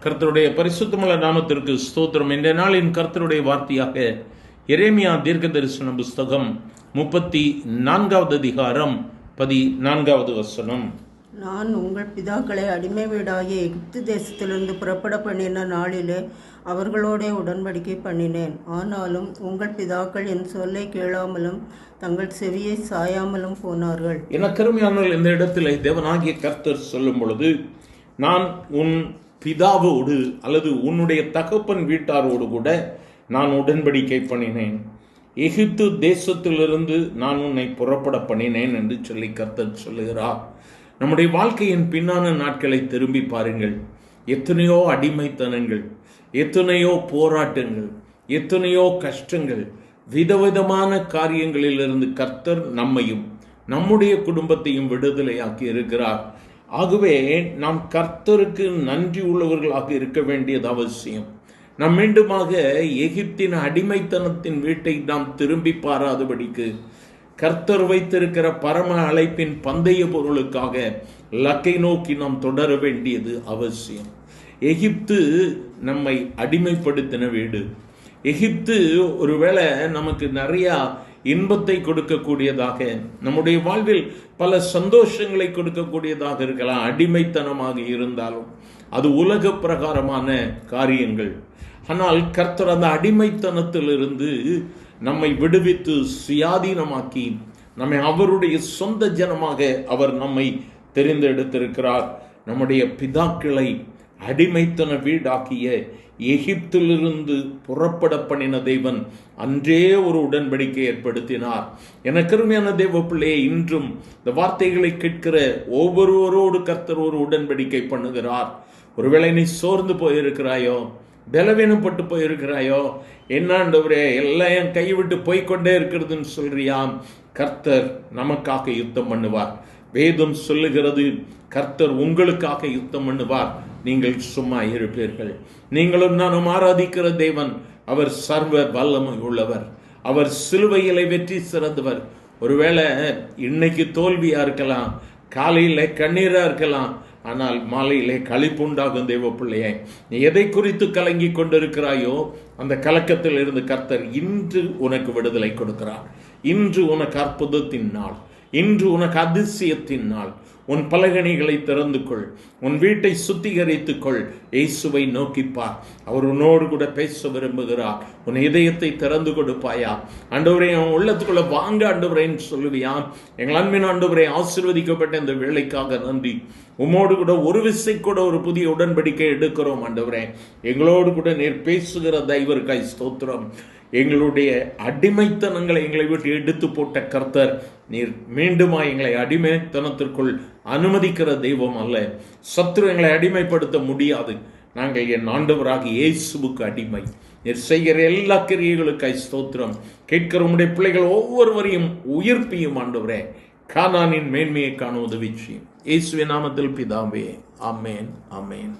கர்த்தருடைய பரிசுத்தமுள்ள நாமத்திற்கு ஸ்தோத்திரம். இந்த நாளின் கர்த்தருடைய வார்த்தையாக எரேமியா தீர்க்க தரிசன புஸ்தகம் 34வது அதிகாரம் 14வது வசனம். நான் உங்கள் பிதாக்களை அடிமை வீடாகிய எகிப்து தேசத்திலிருந்து புறப்பட பண்ணின நாளிலே அவர்களோட உடன்படிக்கை பண்ணினேன். ஆனாலும் உங்கள் பிதாக்கள் என் சொல்லை கேளாமலும் தங்கள் செவியை சாயாமலும் போனார்கள். என கருமையானால் இந்த இடத்துல தேவனாகிய கர்த்தர் சொல்லும் பொழுது, நான் உன் பிதாவோடு அல்லது உன்னுடைய தகப்பன் வீட்டாரோடு கூட நான் உடன்படிக்கை பண்ணினேன், எகிப்து தேசத்திலிருந்து நான் உன்னை புறப்பட பண்ணினேன் என்று சொல்லி கர்த்தர் சொல்லுகிறார். நம்முடைய வாழ்க்கையின் பின்னான நாட்களை திரும்பி பாருங்கள். எத்தனையோ அடிமைத்தனங்கள், எத்தனையோ போராட்டங்கள், எத்தனையோ கஷ்டங்கள், விதவிதமான காரியங்களிலிருந்து கர்த்தர் நம்மையும் நம்முடைய குடும்பத்தையும் விடுதலையாக்கி இருக்கிறார். ஆகவே நாம் கர்த்தருக்கு நன்றி உள்ளவர்களாக இருக்க வேண்டியது அவசியம். நாம் மீண்டுமாக எகிப்தின் அடிமைத்தனத்தின் வீட்டை நாம் திரும்பி பாராதபடிக்கு கர்த்தர் வைத்திருக்கிற பரம அழைப்பின் பந்தய பொருளுக்காக லக்கை நோக்கி நாம் தொடர வேண்டியது அவசியம். எகிப்து நம்மை அடிமைப்படுத்தின வீடு. எகிப்து ஒருவேளை நமக்கு நிறைய இன்பத்தை கொடுக்கக்கூடியதாக, நம்முடைய வாழ்வில் பல சந்தோஷங்களை கொடுக்கக்கூடியதாக இருக்கலாம். அடிமைத்தனமாக இருந்தாலும் அது உலக பிரகாரமான காரியங்கள். ஆனால் கர்த்தர் அந்த அடிமைத்தனத்திலிருந்து நம்மை விடுவித்து சுயாதீனமாக்கி நம்மை அவருடைய சொந்த ஜனமாக அவர் நம்மை தெரிந்தெடுத்திருக்கிறார். நம்முடைய பிதாக்களை அடிமைத்தன வீடாக்கிய எகிப்திலிருந்து புறப்பட பண்ணின தேவன் அன்றே ஒரு உடன்படிக்கை ஏற்படுத்தினார். எனக்கு அருமையான தேவ பிள்ளையே, இன்றும் இந்த வார்த்தைகளை கேட்கிற ஒவ்வொருவரோடு கர்த்தர் ஒரு உடன்படிக்கை பண்ணுகிறார். ஒருவேளை நீ சோர்ந்து போயிருக்கிறாயோ, பலவீனப்பட்டு போயிருக்கிறாயோ, என்னாண்டவரே எல்லாம் என் கைவிட்டு போய்கொண்டே இருக்கிறதுன்னு சொல்றியாம், கர்த்தர் நமக்காக யுத்தம் பண்ணுவார். வேதம் சொல்லுகிறது, கர்த்தர் உங்களுக்காக யுத்தம் பண்ணுவார், நீங்கள் சும்மா இருப்பீர்கள். நீங்களும் நானும் ஆராதிக்கிற தேவன் அவர் சர்வ வல்லமை உள்ளவர். அவர் சிலுவையிலே வெற்றி சிறந்தவர். ஒருவேளை இன்னைக்கு தோல்வியா இருக்கலாம், காலையில கண்ணீரா இருக்கலாம், ஆனால் மாலையிலே களிப்புண்டாகும் தேவ பிள்ளையே. நீ எதை குறித்து கலங்கி கொண்டிருக்கிறாயோ அந்த கலக்கத்தில் இருந்து கர்த்தர் இன்று உனக்கு விடுதலை கொடுக்கிறார். இன்று உனக்கு அற்புதத்தின் நாள், இன்று உனக்கு அதிசயத்தின் நாள். உன் பலகணிகளை திறந்து கொள், உன் வீட்டை சுத்திகரித்துக் கொள், இயேசுவை நோக்கிப்பார். அவர் உன்னோடு கூட பேச விரும்புகிறார். உன் இதயத்தை திறந்து கொடுப்பாயா? ஆண்டவரே, அவன் உள்ளத்துக்குள்ள வாங்க ஆண்டவரேன்னு சொல்லுவியா? எங்கள் அன்பின் ஆண்டவரே, ஆசீர்வதிக்கப்பட்ட இந்த வேலைக்காக நன்றி. உம்மோடு கூட ஒரு விசை கூட ஒரு புதிய உடன்படிக்கை எடுக்கிறோம் ஆண்டவரே. எங்களோடு கூட நீர் பேசுகிற தயவிற்காய் ஸ்தோத்திரம். எங்களுடைய அடிமைத்தனங்களை எங்களை விட்டு எடுத்து போட்ட கர்த்தர், நீர் மீண்டுமா எங்களை அடிமைத்தனத்திற்குள் அனுமதிக்கிற தெய்வம் அல்ல. சத்துரு எங்களை அடிமைப்படுத்த முடியாது. நாங்கள் என் ஆண்டவராகி இயேசுவுக்கு அடிமை. நீர் செய்கிற எல்லா கிரியைகளுக்காய் ஸ்தோத்திரம். கேட்கிற உம்முடைய பிள்ளைகள் ஒவ்வொருவரையும் உயிர்ப்பியும் ஆண்டவரே. கானானின் மேன்மையை காண உதவி செய்யும். இயேசுவின் நாமத்தில் பிதாவே, ஆமென், ஆமென்.